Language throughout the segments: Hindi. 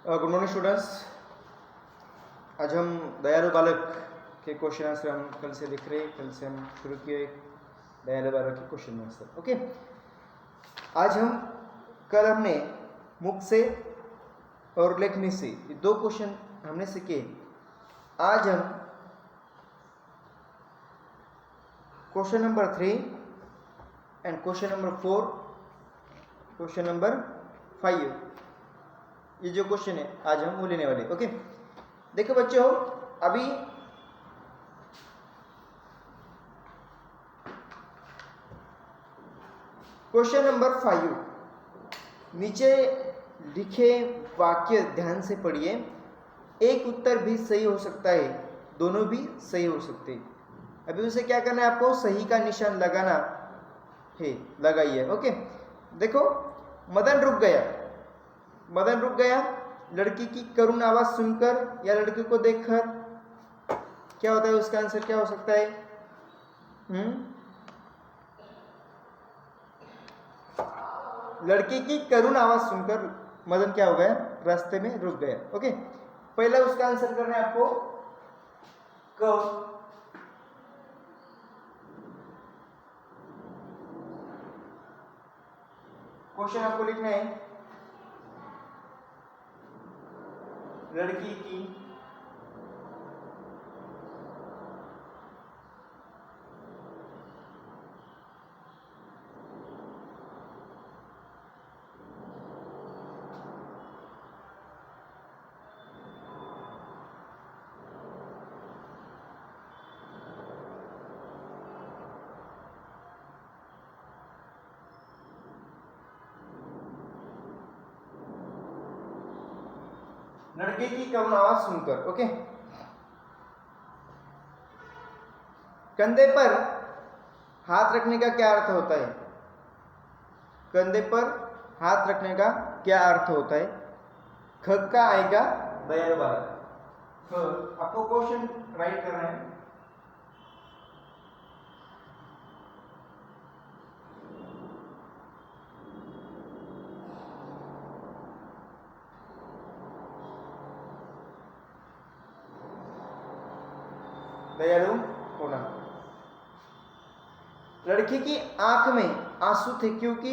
Good morning students. आज हम दयालु बालक के क्वेश्चन आंसर हम कल से लिख रहे हैं। कल से हम शुरू किए दयालु बालक के क्वेश्चन आंसर। ओके, आज हम कल हमने मुख से और लेखनी से ये दो क्वेश्चन हमने सीखे। आज हम question number 3 and question number 4, question number 5, ये जो क्वेश्चन है आज हम वो लेने वाले। ओके, देखो बच्चों, अभी क्वेश्चन नंबर 5, नीचे लिखे वाक्य ध्यान से पढ़िए। एक उत्तर भी सही हो सकता है, दोनों भी सही हो सकते हैं। अभी उसे क्या करना है, आपको सही का निशान लगाना है, लगाइए। ओके, देखो, मदन रुक गया। मदन रुक गया लड़की की करुण आवाज सुनकर या लड़की को देखकर। क्या होता है, उसका आंसर क्या हो सकता है? लड़की की करुण आवाज सुनकर मदन क्या हो गया, रास्ते में रुक गया। ओके, पहला उसका आंसर करना है आपको क। क्वेश्चन आपको लिखना है लड़की की लड़के की करुण आवाज सुनकर। ओके, कंधे पर हाथ रखने का क्या अर्थ होता है? कंधे पर हाथ रखने का क्या अर्थ होता है? ख का आएगा दयालु बालक। आपको क्वेश्चन राइट करना है। दयालु होना। लड़की की आंख में आंसू थे क्योंकि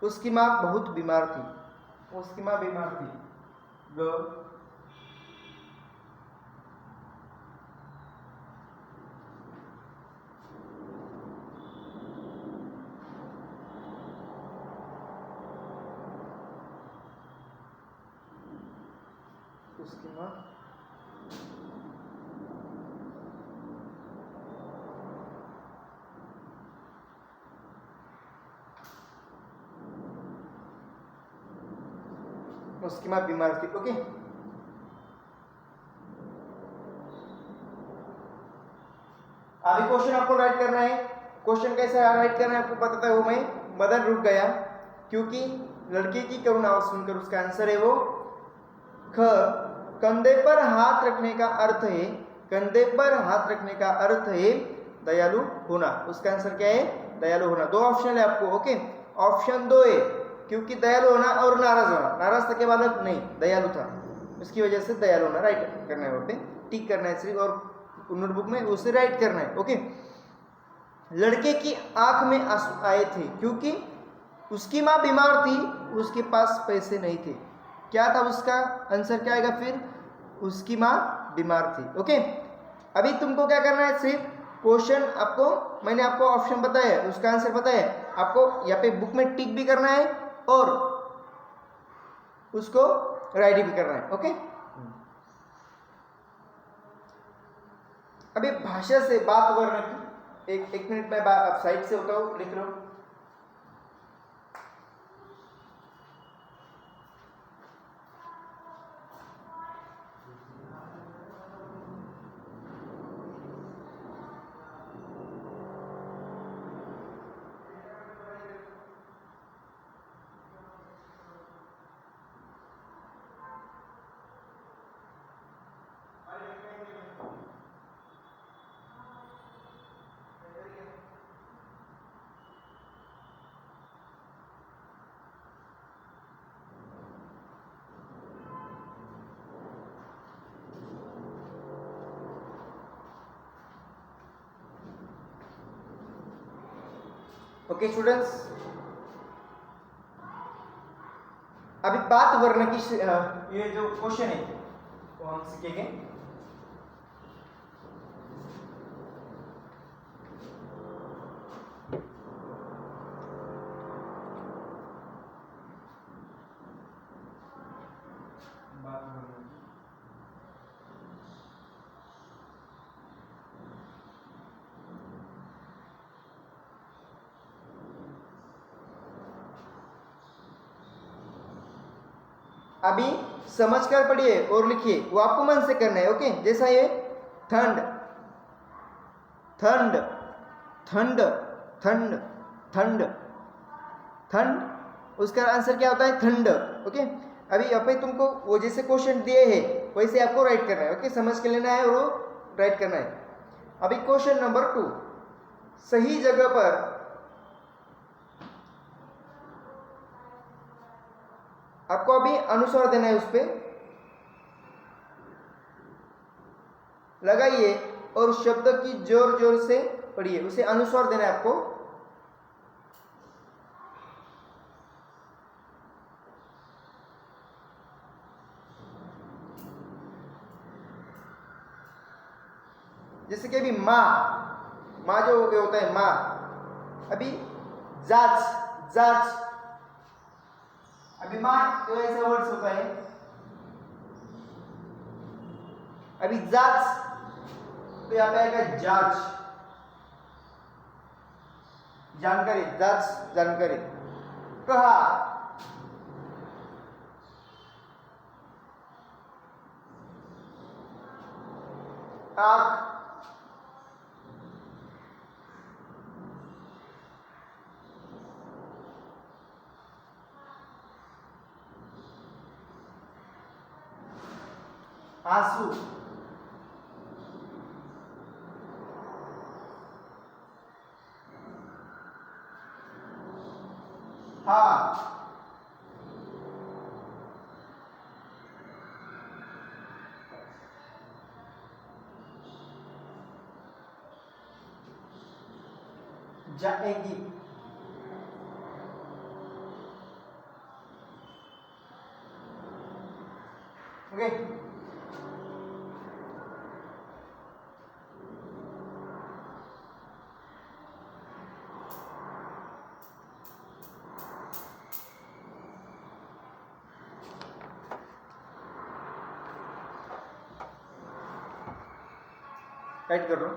उसकी मां बहुत बीमार थी। उसकी मां बीमार थी। ग। उसकी मां उसकी मां बीमार थी। ओके, अभी क्वेश्चन आपको राइट करना है। क्वेश्चन कैसे राइट करना है आपको पता है। वो मैं मदन रुक गया क्योंकि लड़की की करुण आवाज सुनकर। उसका आंसर है वो ख। कंधे पर हाथ रखने का अर्थ है, कंधे पर हाथ रखने का अर्थ है दयालु होना। उसका आंसर क्या है? दयालु होना। दो ऑप्शन है आपको। ओके, ऑप्शन 2 है क्योंकि दयालु होना और नाराज होना। नाराज था के बालक नहीं, दयालु था, उसकी वजह से दयालु होना। राइट करना है, वहां पे टिक करना है सिर्फ, और नोटबुक में उसे राइट करना है। ओके, लड़के की आंख में आंसू आए थे क्योंकि उसकी मां बीमार थी, उसके पास पैसे नहीं थे। क्या था उसका आंसर? क्या आएगा फिर? उसकी मां बीमार थी। ओके, अभी तुमको क्या करना है, सिर्फ क्वेश्चन आपको, मैंने आपको ऑप्शन बताया, उसका आंसर बताया, आपको यहाँ पे बुक में टिक भी करना है और उसको राइट भी करना है। ओके, अभी भाषा से बात वर्ण की एक मिनट में आप साइड से होता हूं, लिख लो। ओके स्टूडेंट्स, अभी बात वर्ण की ये जो क्वेश्चन है वो हम सीखेंगे। बात वर्ण की। अभी समझकर पढ़िए और लिखिए, वो आपको मन से करना है। ओके, जैसा ये ठंड ठंड ठंड ठंड ठंड ठंड, उसका आंसर क्या होता है? ठंड। ओके, अभी यहाँ पे तुमको वो जैसे क्वेश्चन दिए हैं वैसे आपको राइट करना है। ओके, समझ के लेना है और वो राइट करना है। अभी क्वेश्चन नंबर 2, सही जगह पर आपको अभी अनुस्वार देना है, उस पे लगाइए और शब्द की जोर जोर से पढ़िए, उसे अनुस्वार देना है आपको। जैसे कि अभी माँ, माँ जो होता है माँ, अभी जांच जांच, अभी माँ तो ऐसा वर्ड्स होता है। अभी जांच तो यहाँ पे आएगा जांच, जानकारी, जांच जानकारी। कहा, आंख, आंसू, हाँ, जाएगी। ओके, राइट कर लो।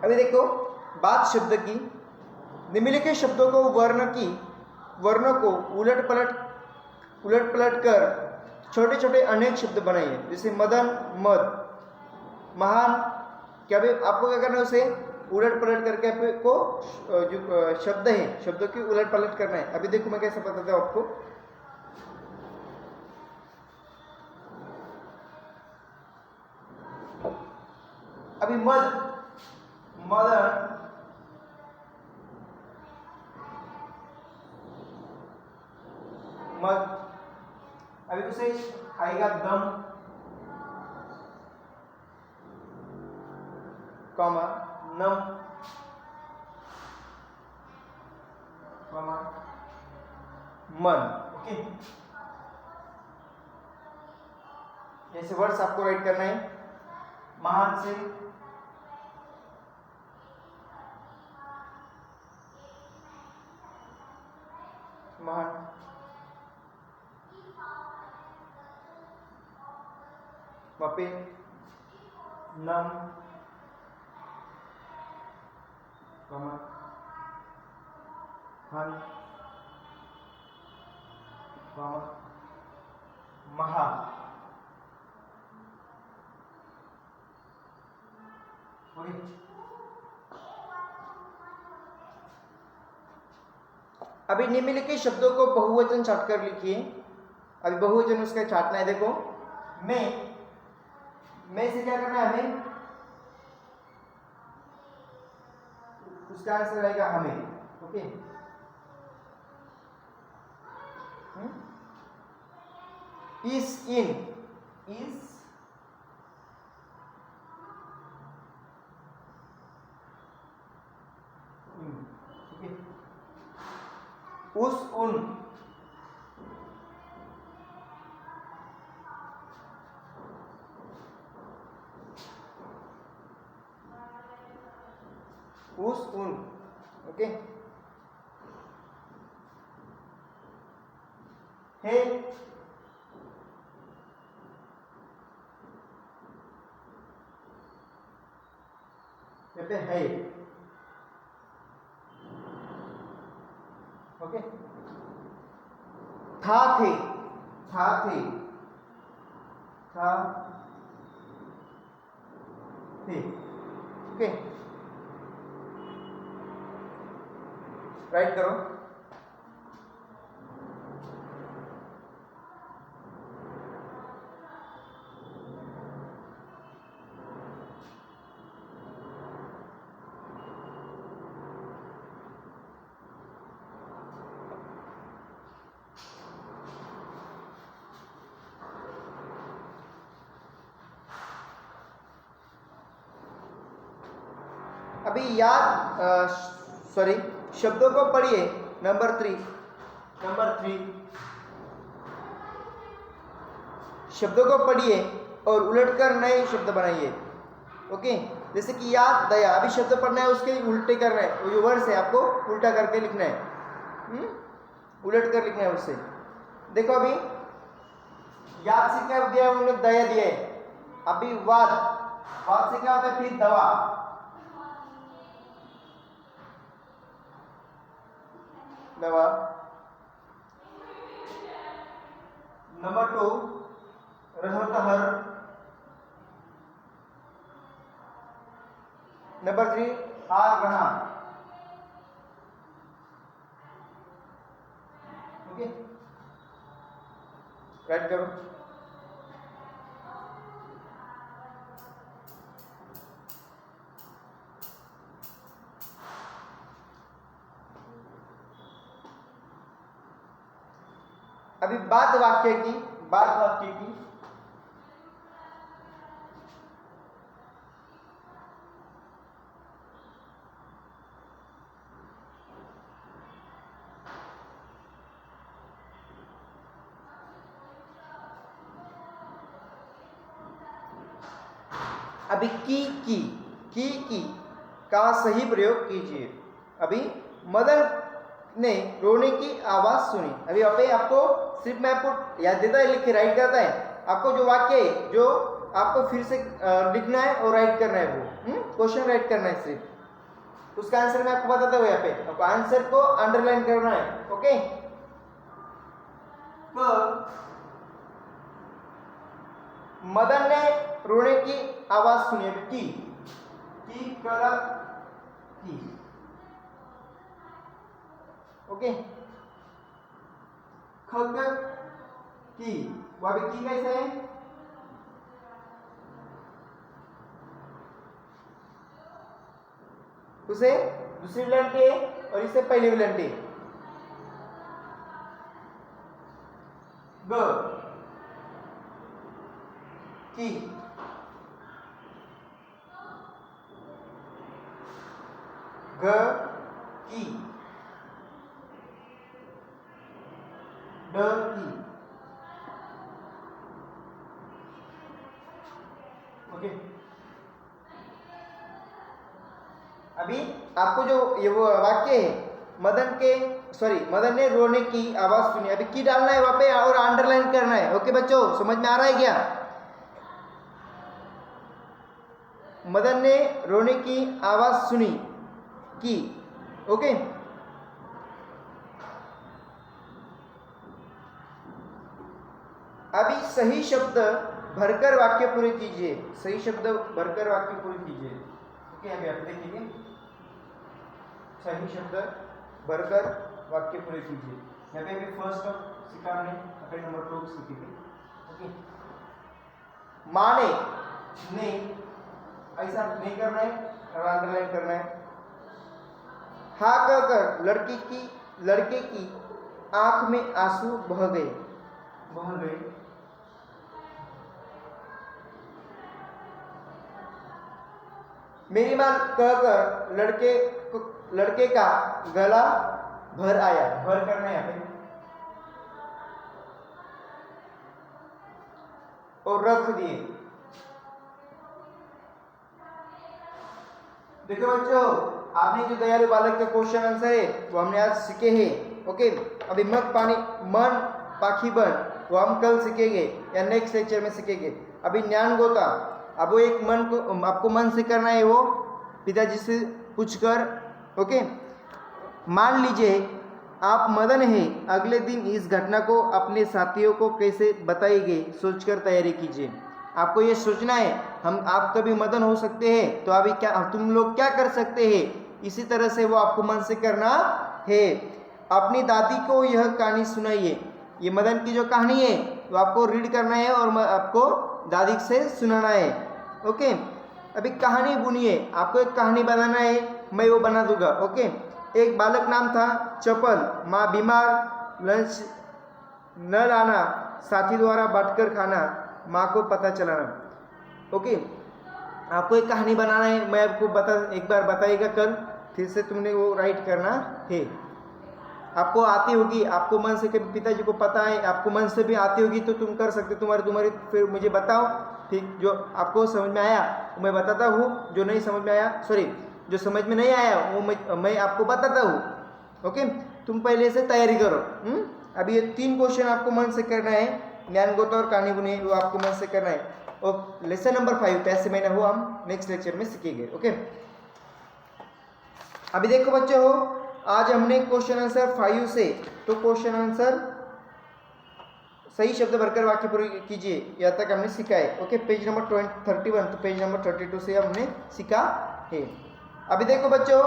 अभी देखो बात शब्द की, निम्नलिखित शब्दों को वर्ण को उलट पलट कर छोटे छोटे अनेक शब्द बनाइए। जैसे मदन, मद, महान, क्या भी आपको क्या करना है, उसे उलट पलट करके आपको जो शब्द है शब्दों की उलट पलट करना है। अभी देखो मैं कैसे बताता हूँ आपको। अभी मद, मदन, मद, अभी उसे आएगा दम, कॉमा, नम, कॉमा, मन। ओके, ऐसे वर्ड्स आपको राइट करना है। महान से महान, वपे, नम, कॉमा, हन, कॉमा, महा। ओके, अभी निम्नलिखित शब्दों को बहुवचन छाट कर लिखिए। अभी बहुवचन उसका छाटना है। देखो मैं से क्या करना है हमें, उसका आंसर आएगा हमें। Okay, is in, is in, उस उन, उस उन, ओके, है, यहाँ पे है, ओके, था थे, था थे, था थे, ओके, राइट करो। अभी याद सॉरी शब्दों को पढ़िए। नंबर 3 शब्दों को पढ़िए और उलटकर नए शब्द बनाइए। ओके, जैसे कि याद दया, अभी शब्द पढ़ना है उसके उल्टे करना है, जो वर्ड्स है आपको उल्टा करके लिखना है, उलट कर लिखना है उससे। देखो अभी याद से क्या दिया उन्होंने, दया दिया है। अभी वाद से क्या होता है, फिर दवा, दवा। नंबर 2 रहतहर। नंबर 3 हार रहा। ओके, राइट करो। अभी बाद वाक्य की, अभी की का सही प्रयोग कीजिए। अभी मदन ने रोने की आवाज सुनी। अभी यहाँ पे आपको सिर्फ मैं आपको याद देता है, लिख के राइट करता है। आपको जो वाक्य है जो आपको फिर से लिखना है और राइट करना है, वो क्वेश्चन राइट करना है सिर्फ। उसका आंसर मैं आपको बताता हूँ। यहाँ पे आपको आंसर को अंडरलाइन करना है। ओके, तो मदन ने रोने की आवाज सुनी। अभी की कलर की, ओके, खक की, वहां पे की कैसे है, उसे दूसरी विलंटी है और इसे पहली विलंटी। ग की, ग की, ड की, ओके। अभी आपको जो ये वो वाक्य है, मदन ने रोने की आवाज सुनी। अभी की डालना है वहां पे और अंडरलाइन करना है। ओके बच्चों, समझ में आ रहा है क्या? मदन ने रोने की आवाज सुनी की, ओके। अभी सही शब्द भरकर वाक्य पूरे कीजिए। सही शब्द भरकर वाक्य पूरे कीजिए। ओके, अभी आप देखिए, सही शब्द भरकर वाक्य पूरे कीजिए। यहाँ पे अभी फर्स्ट सीखा हमने, अपने नंबर 2 सीखेंगे। ओके, माने ने ऐसा नहीं करना है और अंडरलाइन करना है। हाँ कहकर लड़के की आंख में आंसू बह गए। मेरी मां कहकर लड़के का गला भर आया। भर करना है यहाँ पे और रख दिए। देखो बच्चों, आपने जो दयालु बालक का क्वेश्चन आंसर है वो हमने आज सीखे हैं। ओके, अभी मन पाखी बन वो हम कल सीखेंगे या नेक्स्ट लेक्चर में सीखेंगे। अभी ज्ञान गोता, अब वो एक मन को आपको मन से करना है, वो पिताजी से पूछकर। ओके, मान लीजिए आप मदन हैं, अगले दिन इस घटना को अपने साथियों को कैसे बताएंगे, सोचकर तैयारी कीजिए। आपको ये सोचना है, आप कभी मदन हो सकते हैं तो अभी क्या तुम लोग क्या कर सकते हैं, इसी तरह से वो आपको मन से करना है। अपनी दादी को यह कहानी सुनाइए। ये मदन की जो कहानी है वो आपको रीड करना है और आपको दादी से सुनाना है। ओके, अभी कहानी बुनिए, आपको एक कहानी बनाना है, मैं वो बना दूंगा। ओके, एक बालक नाम था चपल, माँ बीमार, लंच न लाना, साथी द्वारा बांटकर खाना, माँ को पता चलाना। ओके, आपको एक कहानी बनाना है, मैं आपको एक बार बताइएगा कल, फिर से तुमने वो राइट करना है। आपको आती होगी, आपको मन से, कभी पिताजी को पता है, आपको मन से भी आती होगी तो तुम कर सकते, तुम्हारी फिर मुझे बताओ। ठीक, जो आपको समझ में आया वो मैं बताता हूँ, जो नहीं समझ में आया, जो समझ में नहीं आया वो मैं आपको बताता हूँ। ओके, तुम पहले से तैयारी करो। अभी ये 3 क्वेश्चन आपको मन से करना है, ज्ञान गोता और कहानी बुनी, वो आपको मन से करना है। और लेसन नंबर 5 पैसे महीना हो हम नेक्स्ट लेक्चर में सीखेंगे। ओके, अभी देखो बच्चों, आज हमने क्वेश्चन आंसर 5 से, तो क्वेश्चन आंसर सही शब्द भरकर वाक्य पूरे कीजिए, यहाँ तक हमने सीखा है। ओके, पेज नंबर 31 तो पेज नंबर 32 से हमने सीखा है। अभी देखो बच्चों,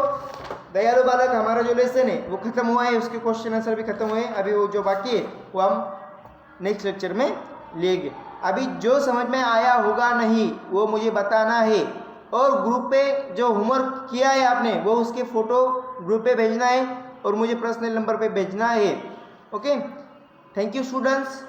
दयालु बालक हमारा जो लेसन है वो खत्म हुआ है, उसके क्वेश्चन आंसर भी खत्म हुए। अभी वो जो बाकी है वो हम नेक्स्ट लेक्चर में लेंगे। अभी जो समझ में आया होगा नहीं वो मुझे बताना है, और ग्रुप पे जो होमवर्क किया है आपने वो उसके फोटो ग्रुप पे भेजना है और मुझे पर्सनल नंबर पे भेजना है। Okay, thank you students.